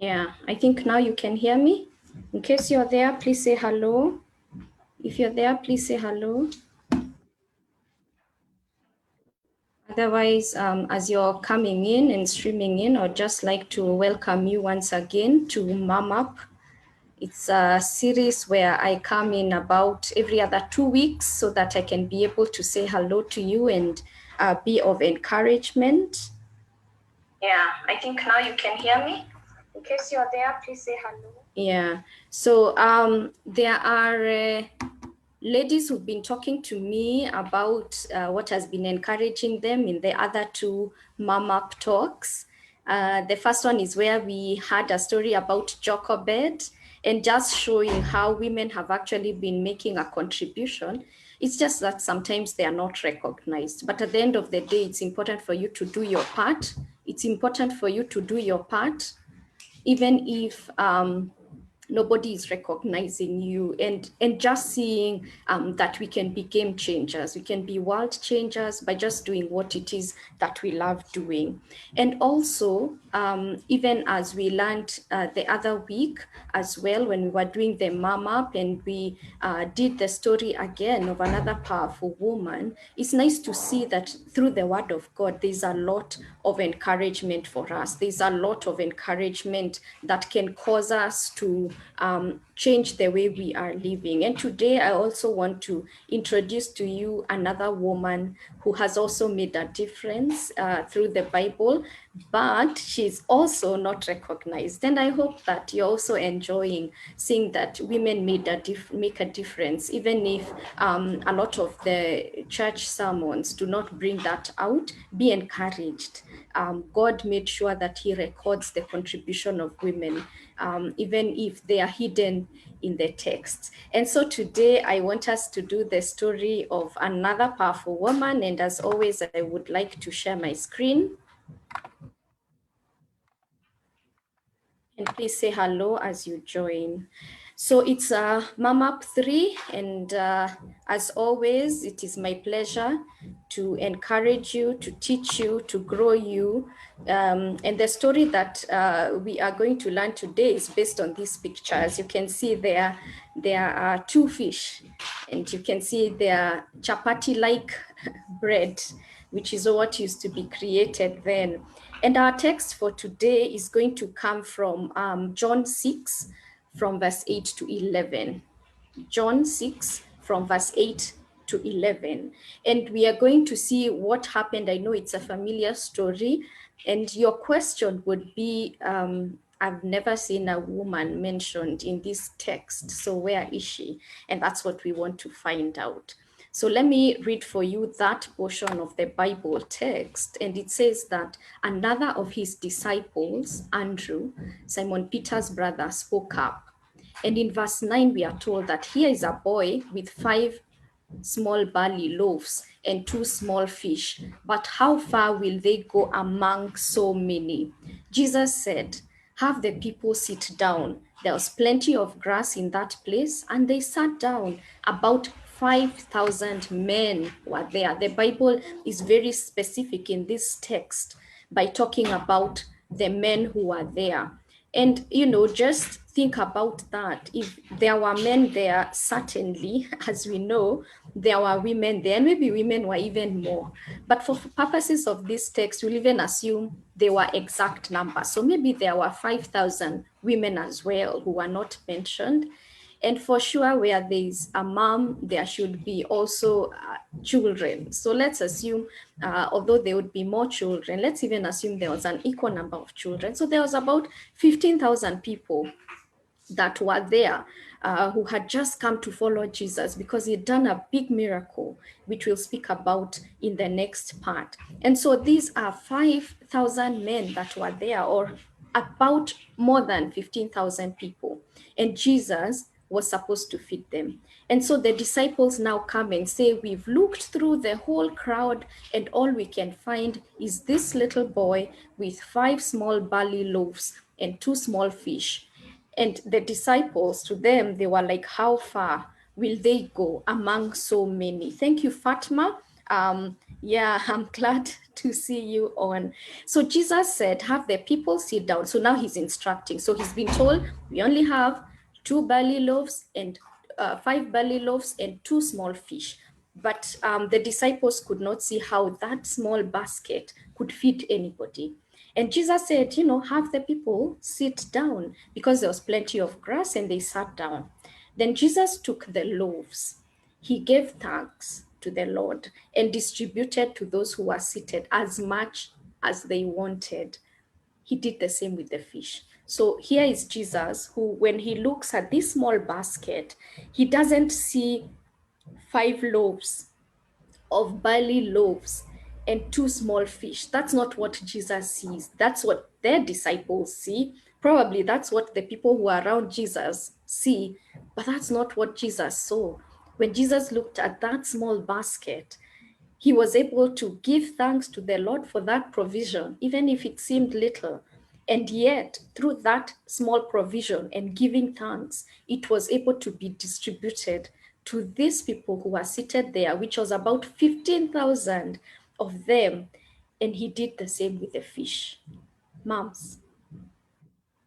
Yeah, I think now you can hear me. In case you're there, please say hello. If you're there, please say hello. Otherwise, as you're coming in and streaming in, I'd just like to welcome you once again to Mom Up. It's a series where I come in about every other 2 weeks so that I can be able to say hello to you and be of encouragement. Yeah, I think now you can hear me. In case you're there, please say hello. Yeah, so there are ladies who've been talking to me about what has been encouraging them in the other two Mom Up talks. The first one is where we had a story about Jochebed and just showing how women have actually been making a contribution. It's just that sometimes they are not recognized. But at the end of the day, it's important for you to do your part. It's important for you to do your part, even if nobody is recognizing you, and just seeing that we can be game changers, we can be world changers by just doing what it is that we love doing. And also even as we learned the other week as well, when we were doing the Mom Up and we did the story again of another powerful woman, it's nice to see that through the word of God there's a lot of encouragement for us. There's a lot of encouragement that can cause us to change the way we are living. And today I also want to introduce to you another woman who has also made a difference through the Bible, but she's also not recognized. And I hope that you're also enjoying seeing that women make a difference, even if a lot of the church sermons do not bring that out. Be encouraged. God made sure that he records the contribution of women, even if they are hidden in the text. And so today I want us to do the story of another powerful woman. And as always, I would like to share my screen. And please say hello as you join. So it's Mom Up 3, and as always, it is my pleasure to encourage you, to teach you, to grow you. And the story that we are going to learn today is based on this picture. As you can see there are two fish, and you can see their chapati-like bread, which is what used to be created then. And our text for today is going to come from John 6, from verse 8 to 11. John 6, from verse 8 to 11. And we are going to see what happened. I know it's a familiar story. And your question would be, I've never seen a woman mentioned in this text. So where is she? And that's what we want to find out. So let me read for you that portion of the Bible text. And it says that another of his disciples, Andrew, Simon Peter's brother, spoke up. And in verse 9, we are told that here is a boy with 5 small barley loaves and 2 small fish. But how far will they go among so many? Jesus said, have the people sit down. There was plenty of grass in that place, and they sat down. About 5,000 men were there. The Bible is very specific in this text by talking about the men who were there. And, just think about that. If there were men there, certainly, as we know, there were women there, and maybe women were even more. But for purposes of this text, we'll even assume they were exact numbers. So maybe there were 5,000 women as well who were not mentioned. And for sure, where there's a mom, there should be also children. So let's assume, although there would be more children, let's even assume there was an equal number of children. So there was about 15,000 people that were there who had just come to follow Jesus because he had done a big miracle, which we'll speak about in the next part. And so these are 5,000 men that were there, or about more than 15,000 people. And Jesus was supposed to feed them. And so the disciples now come and say, we've looked through the whole crowd, and all we can find is this little boy with 5 small barley loaves and 2 small fish. And the disciples, to them, they were like, how far will they go among so many? Thank you, Fatma. Yeah, I'm glad to see you on. So Jesus said, have the people sit down. So now he's instructing. So he's been told we only have two barley loaves and five barley loaves and two small fish. But the disciples could not see how that small basket could feed anybody. And Jesus said, have the people sit down because there was plenty of grass and they sat down. Then Jesus took the loaves. He gave thanks to the Lord and distributed to those who were seated as much as they wanted. He did the same with the fish. So here is Jesus, who, when he looks at this small basket, he doesn't see five loaves of barley loaves and two small fish. That's not what Jesus sees. That's what their disciples see. Probably that's what the people who are around Jesus see, but that's not what Jesus saw. When Jesus looked at that small basket, he was able to give thanks to the Lord for that provision, even if it seemed little. And yet, through that small provision and giving thanks, it was able to be distributed to these people who were seated there, which was about 15,000 of them. And he did the same with the fish. Moms,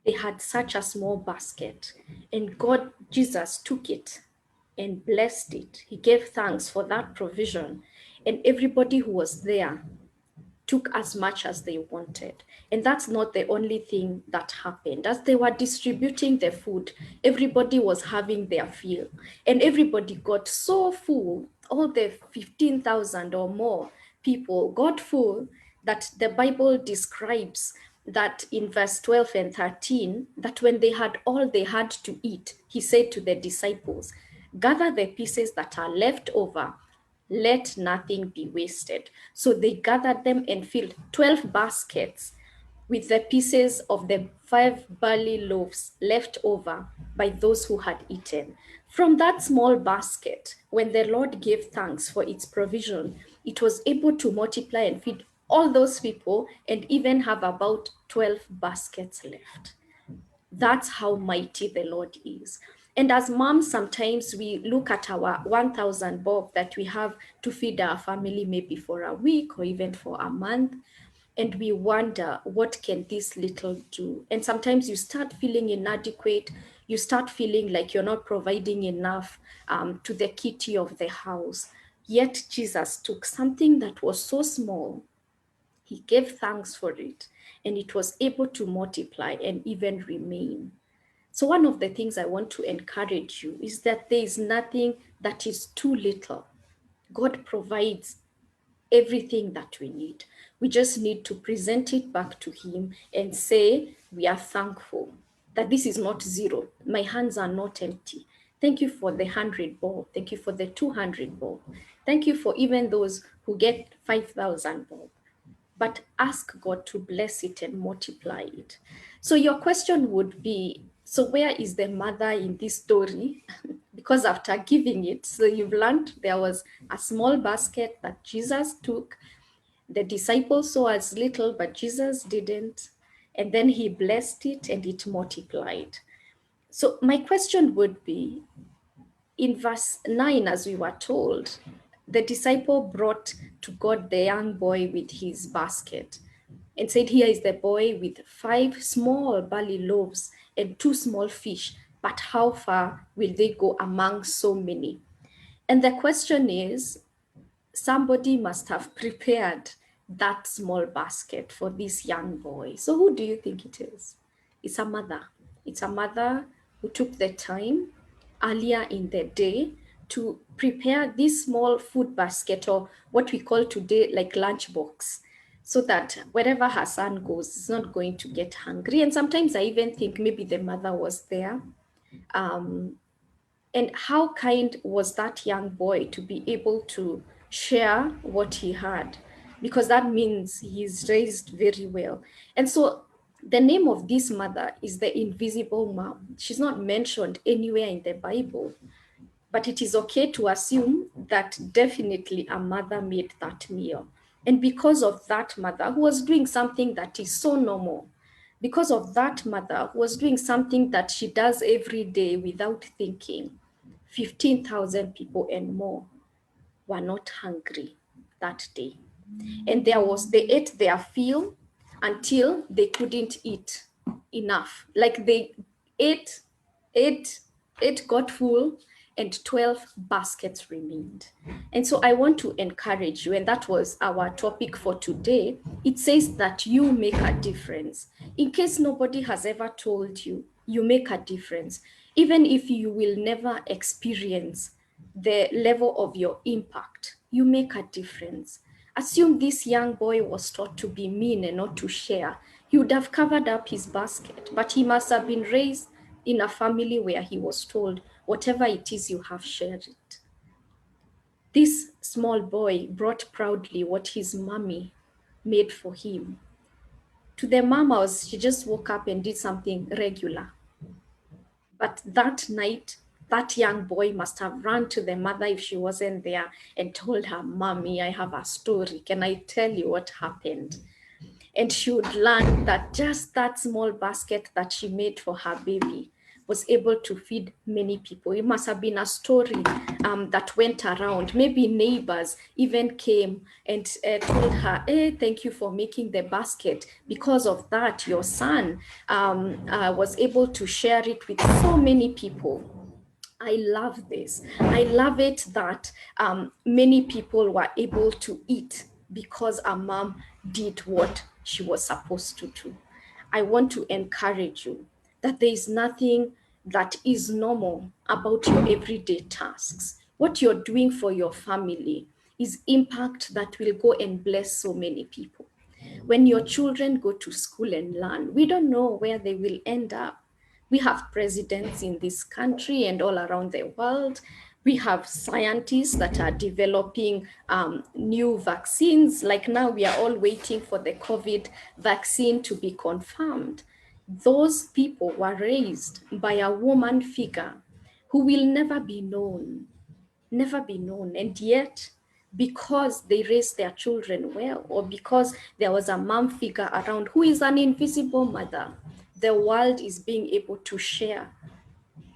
they had such a small basket, and God, Jesus, took it and blessed it. He gave thanks for that provision, and everybody who was there took as much as they wanted. And that's not the only thing that happened. As they were distributing the food, everybody was having their fill. And everybody got so full, all the 15,000 or more people got full, that the Bible describes that in verse 12 and 13, that when they had all they had to eat, he said to the disciples, gather the pieces that are left over, let nothing be wasted. So they gathered them and filled 12 baskets with the pieces of the five barley loaves left over by those who had eaten. From that small basket, when the Lord gave thanks for its provision, it was able to multiply and feed all those people and even have about 12 baskets left. That's how mighty the Lord is. And as moms, sometimes we look at our 1,000 bob that we have to feed our family maybe for a week or even for a month. And we wonder, what can this little do? And sometimes you start feeling inadequate. You start feeling like you're not providing enough to the kitty of the house. Yet Jesus took something that was so small, he gave thanks for it, and it was able to multiply and even remain. So, one of the things I want to encourage you is that there is nothing that is too little. God provides everything that we need. We just need to present it back to Him and say, we are thankful that this is not zero. My hands are not empty. Thank you for the 100 bob. Thank you for the 200 bob. Thank you for even those who get 5,000 bob, but ask God to bless it and multiply it. So your question would be, so where is the mother in this story? Because after giving it, so you've learned there was a small basket that Jesus took. The disciples saw as little, but Jesus didn't. And then he blessed it and it multiplied. So my question would be, in verse 9, as we were told, the disciple brought to God the young boy with his basket and said, here is the boy with five small barley loaves and two small fish, but how far will they go among so many? And the question is, somebody must have prepared that small basket for this young boy. So who do you think it is? It's a mother. It's a mother who took the time earlier in the day to prepare this small food basket, or what we call today like lunch box, so that wherever her son goes, he's not going to get hungry. And sometimes I even think maybe the mother was there. And how kind was that young boy to be able to share what he had? Because that means he's raised very well. And so the name of this mother is the invisible mom. She's not mentioned anywhere in the Bible, but it is okay to assume that definitely a mother made that meal. And because of that mother who was doing something that is so normal, because of that mother who was doing something that she does every day without thinking, 15,000 people and more were not hungry. that day. And they ate their fill until they couldn't eat enough. Like they ate, ate, ate, got full, and 12 baskets remained. And so I want to encourage you, and that was our topic for today. It says that you make a difference. In case nobody has ever told you, you make a difference. Even if you will never experience the level of your impact, you make a difference. Assume this young boy was taught to be mean and not to share. He would have covered up his basket, but he must have been raised in a family where he was told, whatever it is you have, share it. This small boy brought proudly what his mommy made for him. To the mamas, she just woke up and did something regular. But that night, that young boy must have run to the mother if she wasn't there and told her, Mommy, I have a story. Can I tell you what happened? And she would learn that just that small basket that she made for her baby was able to feed many people. It must have been a story that went around. Maybe neighbors even came and told her, hey, thank you for making the basket. Because of that, your son was able to share it with so many people. I love this. I love it that many people were able to eat because a mom did what she was supposed to do. I want to encourage you that there is nothing that is normal about your everyday tasks. What you're doing for your family is impact that will go and bless so many people. When your children go to school and learn, we don't know where they will end up. We have presidents in this country and all around the world. We have scientists that are developing new vaccines. Like now, we are all waiting for the COVID vaccine to be confirmed. Those people were raised by a woman figure who will never be known, never be known. And yet, because they raised their children well, or because there was a mom figure around who is an invisible mother, the world is being able to share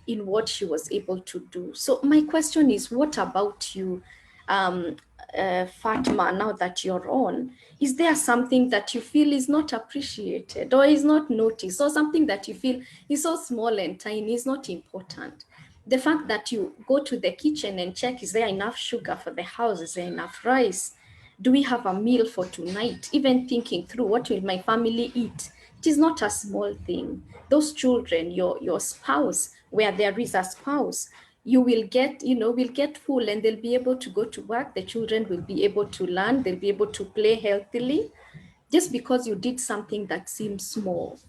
in what she was able to do. So my question is, what about you, Fatma, now that you're on? Is there something that you feel is not appreciated or is not noticed, or something that you feel is so small and tiny, is not important? The fact that you go to the kitchen and check, is there enough sugar for the house? Is there enough rice? Do we have a meal for tonight? Even thinking through, what will my family eat? It is not a small thing. Those children, your spouse, where there is a spouse, you will get full and they'll be able to go to work. The children will be able to learn. They'll be able to play healthily just because you did something that seems small.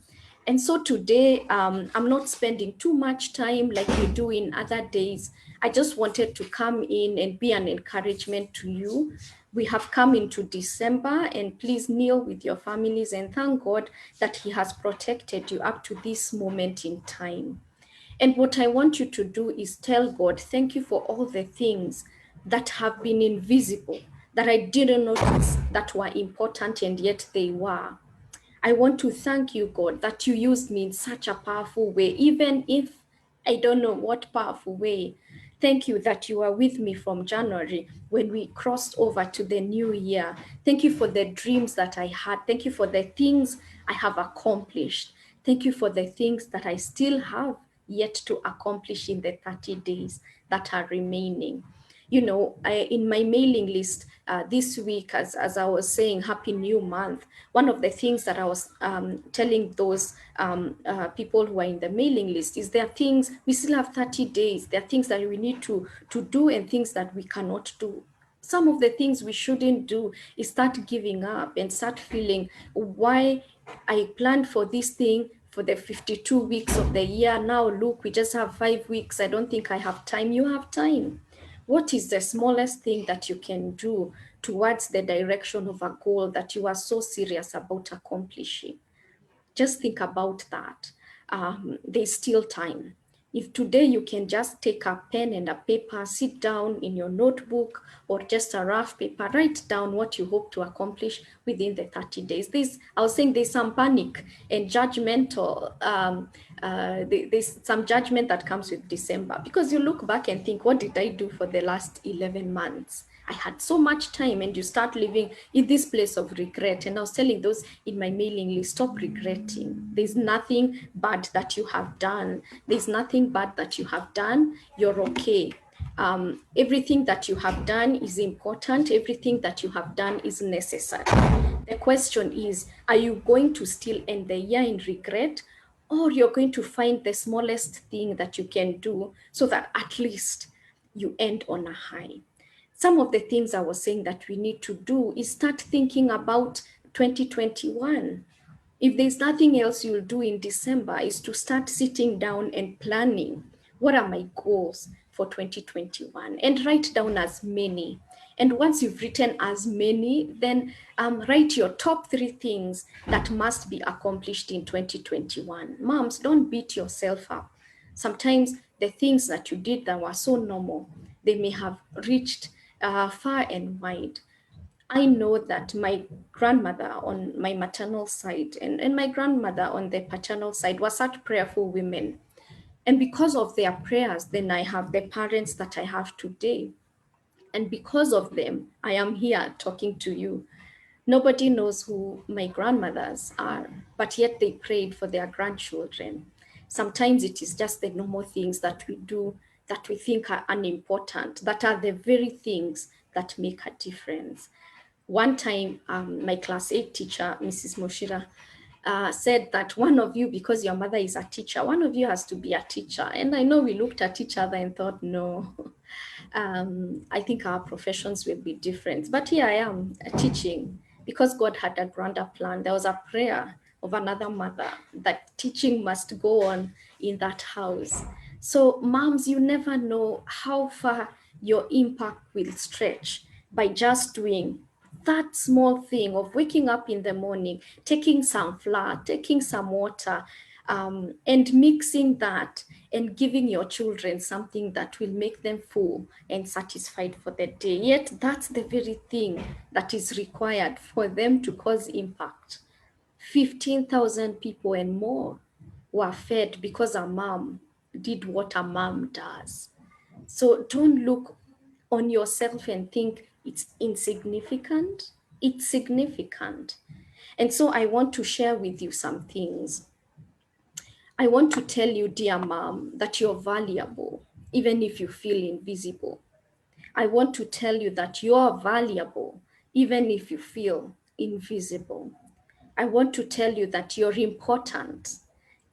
And so today, I'm not spending too much time like we do in other days. I just wanted to come in and be an encouragement to you. We have come into December, and please kneel with your families and thank God that He has protected you up to this moment in time. And what I want you to do is tell God, thank you for all the things that have been invisible, that I didn't notice that were important, and yet they were. I want to thank you, God, that you used me in such a powerful way, even if I don't know what powerful way. Thank you that you are with me from January when we crossed over to the new year. Thank you for the dreams that I had. Thank you for the things I have accomplished. Thank you for the things that I still have yet to accomplish in the 30 days that are remaining. In my mailing list this week, as I was saying, Happy New Month, one of the things that I was telling those people who are in the mailing list is there are things, we still have 30 days. There are things that we need to do and things that we cannot do. Some of the things we shouldn't do is start giving up and start feeling, why I planned for this thing for the 52 weeks of the year. Now, look, we just have 5 weeks. I don't think I have time. You have time. What is the smallest thing that you can do towards the direction of a goal that you are so serious about accomplishing? Just think about that. There's still time. If today you can just take a pen and a paper, sit down in your notebook or just a rough paper, write down what you hope to accomplish within the 30 days. I was saying there's some panic and judgmental, there's some judgment that comes with December because you look back and think, what did I do for the last 11 months? I had so much time, and you start living in this place of regret. And I was telling those in my mailing list, stop regretting. There's nothing bad that you have done. There's nothing bad that you have done. You're okay. Everything that you have done is important. Everything that you have done is necessary. The question is, are you going to still end the year in regret, or you're going to find the smallest thing that you can do so that at least you end on a high? Some of the things I was saying that we need to do is start thinking about 2021. If there's nothing else you'll do in December, is to start sitting down and planning, what are my goals for 2021, and write down as many. And once you've written as many, then write your top 3 things that must be accomplished in 2021. Moms, don't beat yourself up. Sometimes the things that you did that were so normal, they may have reached far and wide. I know that my grandmother on my maternal side and my grandmother on the paternal side were such prayerful women. And because of their prayers, then I have the parents that I have today. And because of them, I am here talking to you. Nobody knows who my grandmothers are, but yet they prayed for their grandchildren. Sometimes it is just the normal things that we do that we think are unimportant, that are the very things that make a difference. One time, my class 8 teacher, Mrs. Moshira, said that one of you, because your mother is a teacher, one of you has to be a teacher. And I know we looked at each other and thought, no, I think our professions will be different. But here I am teaching because God had a grander plan. There was a prayer of another mother that teaching must go on in that house. So, moms, you never know how far your impact will stretch by just doing that small thing of waking up in the morning, taking some flour, taking some water, and mixing that and giving your children something that will make them full and satisfied for the day. Yet that's the very thing that is required for them to cause impact. 15,000 people and more were fed because a mom did what a mom does. So don't look on yourself and think it's insignificant. It's significant. And so I want to share with you some things. I want to tell you, dear mom, that you're valuable, even if you feel invisible. I want to tell you that you're valuable, even if you feel invisible. I want to tell you that you're important,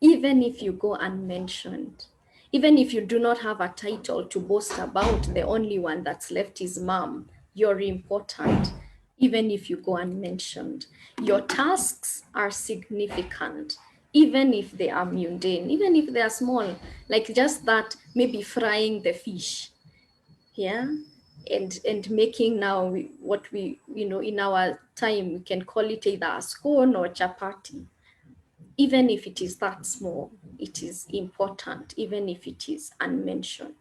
even if you go unmentioned. Even if you do not have a title to boast about, the only one that's left is mom, you're important, even if you go unmentioned. Your tasks are significant, even if they are mundane, even if they are small, like just that, maybe frying the fish, yeah, and making now what we, in our time we can call it either a scone or chapati. Even if it is that small, it is important, even if it is unmentioned.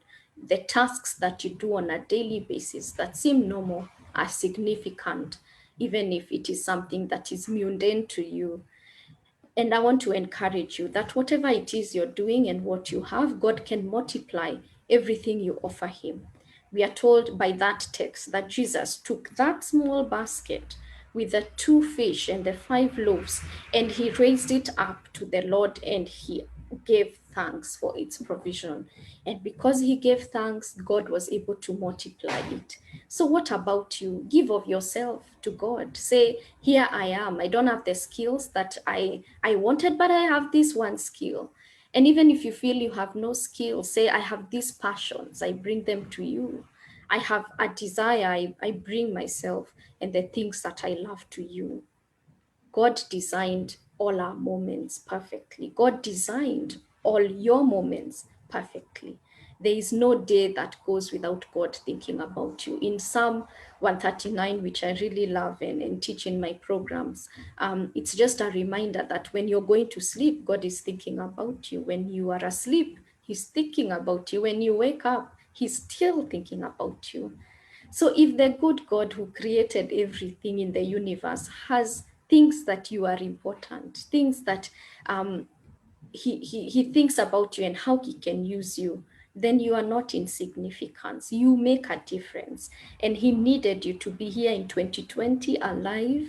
The tasks that you do on a daily basis that seem normal are significant, even if it is something that is mundane to you. And I want to encourage you that whatever it is you're doing and what you have, God can multiply everything you offer Him. We are told by that text that Jesus took that small basket with the 2 fish and the 5 loaves, and He raised it up to the Lord and He gave thanks for its provision. And because He gave thanks, God was able to multiply it. So, what about you? Give of yourself to God. Say, here I am. I don't have the skills that I wanted, but I have this one skill. And even if you feel you have no skills, say, I have these passions, I bring them to you. I have a desire, I bring myself and the things that I love to you. God designed all our moments perfectly. God designed all your moments perfectly. There is no day that goes without God thinking about you. In Psalm 139, which I really love and teach in my programs, it's just a reminder that when you're going to sleep, God is thinking about you. When you are asleep, He's thinking about you. When you wake up, He's still thinking about you. So if the good God who created everything in the universe has things that you are important, things that he thinks about you and how He can use you, then you are not insignificant. You make a difference. And he needed you to be here in 2020 alive,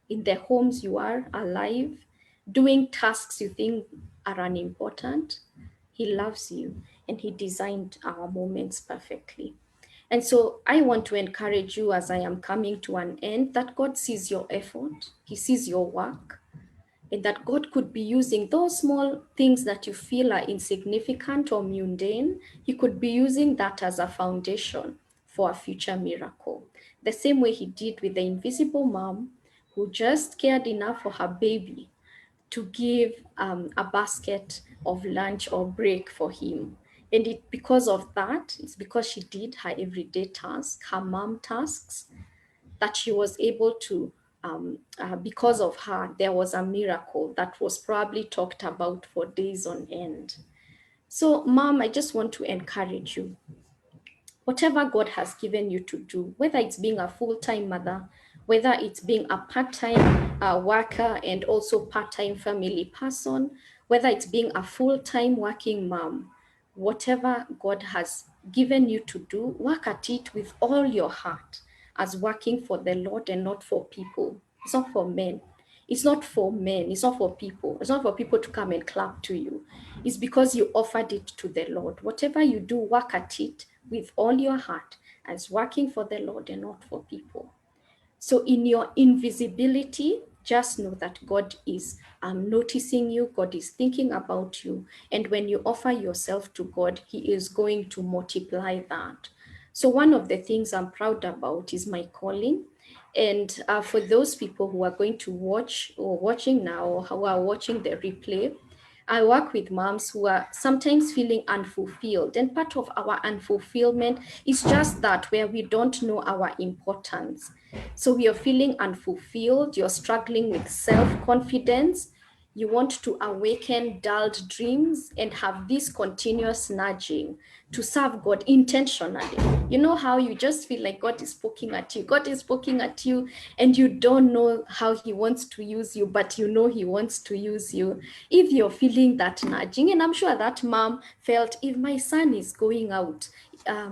in the homes you are alive, doing tasks you think are unimportant. He loves you and he designed our moments perfectly. And so I want to encourage you as I am coming to an end that God sees your effort, he sees your work, and that God could be using those small things that you feel are insignificant or mundane. He could be using that as a foundation for a future miracle. The same way he did with the invisible mom who just cared enough for her baby to give a basket of lunch or break for him. And because of that, it's because she did her everyday task, her mom tasks, that she was able to, because of her, there was a miracle that was probably talked about for days on end. So, Mom, I just want to encourage you, whatever God has given you to do, whether it's being a full time mother, whether it's being a part time worker and also part time family person, whether it's being a full time working mom, whatever God has given you to do, work at it with all your heart as working for the Lord and not for people. It's not for men. It's not for men. It's not for people. It's not for people to come and clap to you. It's because you offered it to the Lord. Whatever you do, work at it with all your heart as working for the Lord and not for people. So, in your invisibility, just know that God is noticing you, God is thinking about you. And when you offer yourself to God, He is going to multiply that. So, one of the things I'm proud about is my calling. And for those people who are going to watch or watching now, or who are watching the replay, I work with moms who are sometimes feeling unfulfilled. And part of our unfulfillment is just that, where we don't know our importance. So we are feeling unfulfilled, you're struggling with self confidence, you want to awaken dulled dreams and have this continuous nudging to serve God intentionally. You know how you just feel like God is poking at you. God is poking at you, and you don't know how He wants to use you, but you know He wants to use you. If you're feeling that nudging, and I'm sure that mom felt, if my son is going out,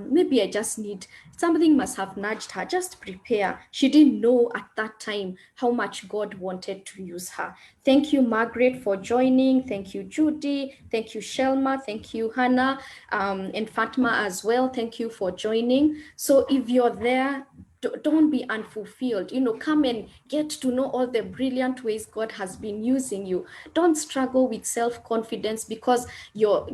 maybe I just need, something must have nudged her, just prepare. She didn't know at that time how much God wanted to use her. Thank you, Margaret, for joining. Thank you, Judy. Thank you, Shelma. Thank you, Hannah, and Fatma as well. Thank you for joining. So if you're there, don't be unfulfilled. Come and get to know all the brilliant ways God has been using you. Don't struggle with self-confidence because you're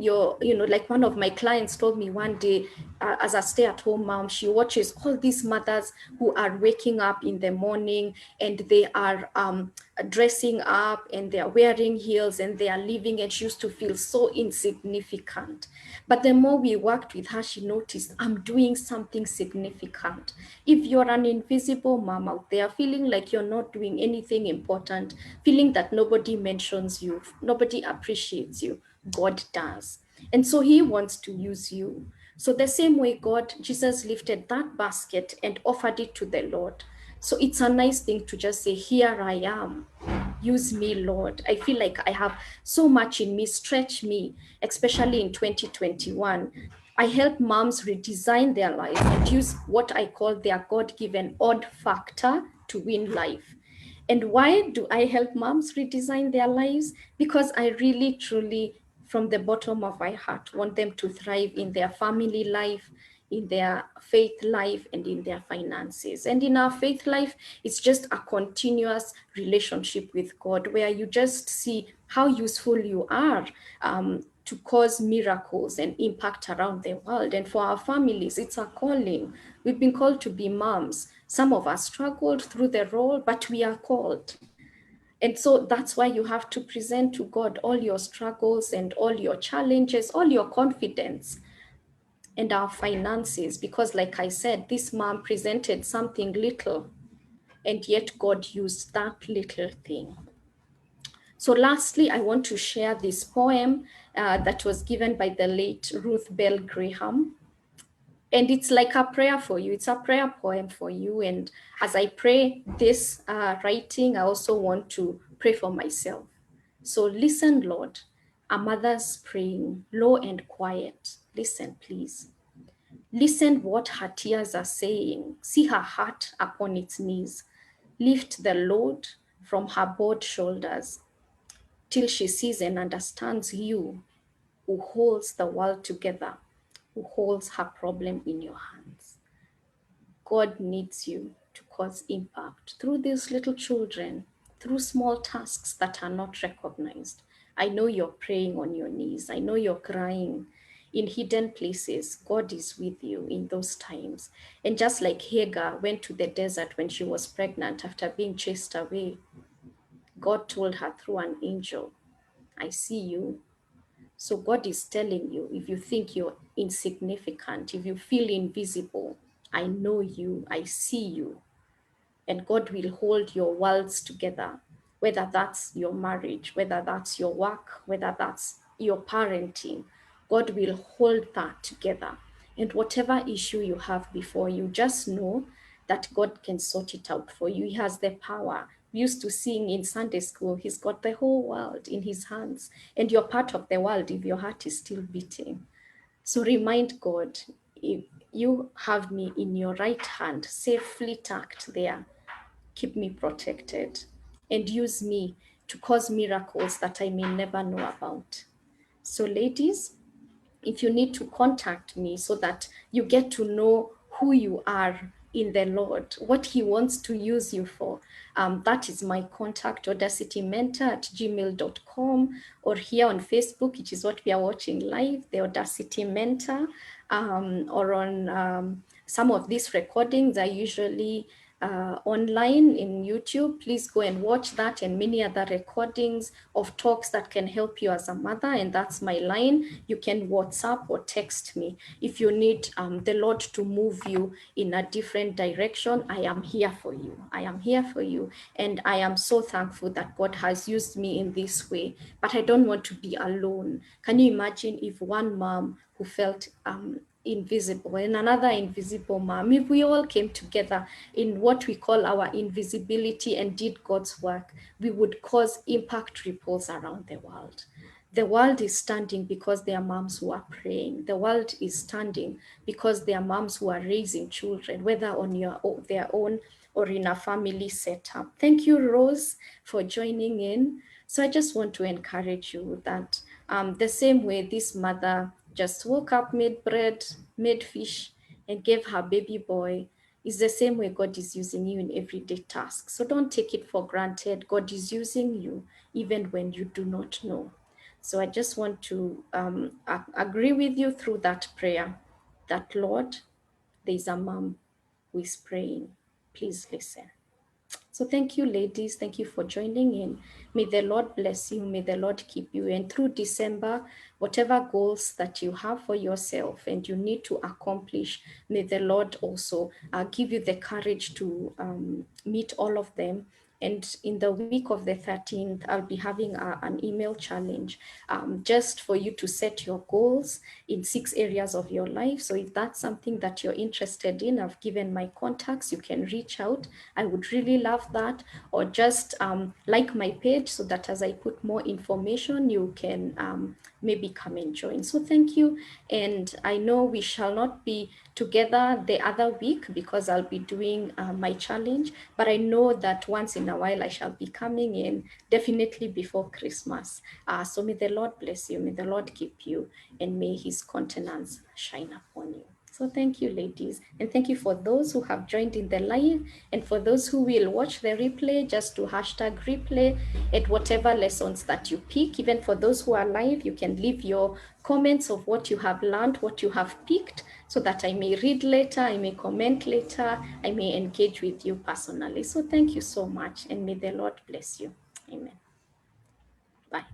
like one of my clients told me one day, as a stay-at-home mom, she watches all these mothers who are waking up in the morning and they are dressing up and they are wearing heels and they are living, and she used to feel so insignificant. But the more we worked with her, she noticed, I'm doing something significant. If you're an invisible mom out there feeling like you're not doing anything important, feeling that nobody mentions you, nobody appreciates you, God does. And so He wants to use you. So the same way Jesus lifted that basket and offered it to the Lord. So it's a nice thing to just say, here I am. Use me, Lord. I feel like I have so much in me. Stretch me, especially in 2021. I help moms redesign their lives and use what I call their God given odd factor to win life. And why do I help moms redesign their lives? Because I really, truly, from the bottom of my heart, want them to thrive in their family life, in their faith life, and in their finances. And in our faith life, it's just a continuous relationship with God where you just see how useful you are to cause miracles and impact around the world. And for our families, it's a calling. We've been called to be moms. Some of us struggled through the role, but we are called. And so that's why you have to present to God all your struggles and all your challenges, all your confidence and our finances. Because, like I said, this mom presented something little, and yet God used that little thing. So, lastly, I want to share this poem that was given by the late Ruth Bell Graham. And it's like a prayer for you. It's a prayer poem for you. And as I pray this writing, I also want to pray for myself. So listen, Lord, A mother's praying, low and quiet. Listen, please. Listen what her tears are saying. See her heart upon its knees. Lift the load from her broad shoulders till she sees and understands you who holds the world together, who holds her problem in your hands. God needs you to cause impact through these little children, through small tasks that are not recognized. I know you're praying on your knees. I know you're crying in hidden places. God is with you in those times. And just like Hagar went to the desert when she was pregnant after being chased away, God told her through an angel, I see you. So God is telling you, if you think you're insignificant, if you feel invisible, I know you, I see you, and God will hold your worlds together, whether that's your marriage, whether that's your work, whether that's your parenting. God will hold that together. And whatever issue you have before you, just know that God can sort it out for you. He has the power. We used to sing in Sunday school, He's got the whole world in His hands, and you're part of the world if your heart is still beating. So remind God, if you have me in your right hand, safely tucked there, keep me protected, and use me to cause miracles that I may never know about. So, ladies, if you need to contact me so that you get to know who you are in the Lord, what He wants to use you for, that is my contact, audacitymentor@gmail.com, or here on Facebook, which is what we are watching live, the Audacity Mentor, or on some of these recordings are usually online in YouTube. Please go and watch that and many other recordings of talks that can help you as a mother. And that's my line. You can WhatsApp or text me. If you need the Lord to move you in a different direction, I am here for you. I am here for you. And I am so thankful that God has used me in this way. But I don't want to be alone. Can you imagine if one mom who felt invisible and another invisible mom, if we all came together in what we call our invisibility and did God's work, we would cause impact ripples around the world. The world is standing because there are moms who are praying. The world is standing because there are moms who are raising children, whether on their own or in a family setup. Thank you, Rose, for joining in. So I just want to encourage you that the same way this mother just woke up, made bread, made fish, and gave her baby boy, is the same way God is using you in everyday tasks. So don't take it for granted. God is using you even when you do not know. So I just want to agree with you through that prayer that, Lord, there's a mom who is praying. Please listen. So thank you, ladies. Thank you for joining in. May the Lord bless you. May the Lord keep you. And through December, whatever goals that you have for yourself and you need to accomplish, may the Lord also give you the courage to meet all of them. And in the week of the 13th, I'll be having an email challenge just for you to set your goals in 6 areas of your life. So if that's something that you're interested in, I've given my contacts. You can reach out. I would really love that. Or just like my page so that as I put more information, you can maybe come and join. So thank you. And I know we shall not be together the other week because I'll be doing my challenge, but I know that once in a while I shall be coming in, definitely before Christmas. So may the Lord bless you, may the Lord keep you, and may His countenance shine upon you. So thank you, ladies. And thank you for those who have joined in the live, and for those who will watch the replay, just to hashtag replay at whatever lessons that you pick. Even for those who are live, you can leave your comments of what you have learned, what you have picked, so that I may read later, I may comment later, I may engage with you personally. So thank you so much, and may the Lord bless you. Amen. Bye.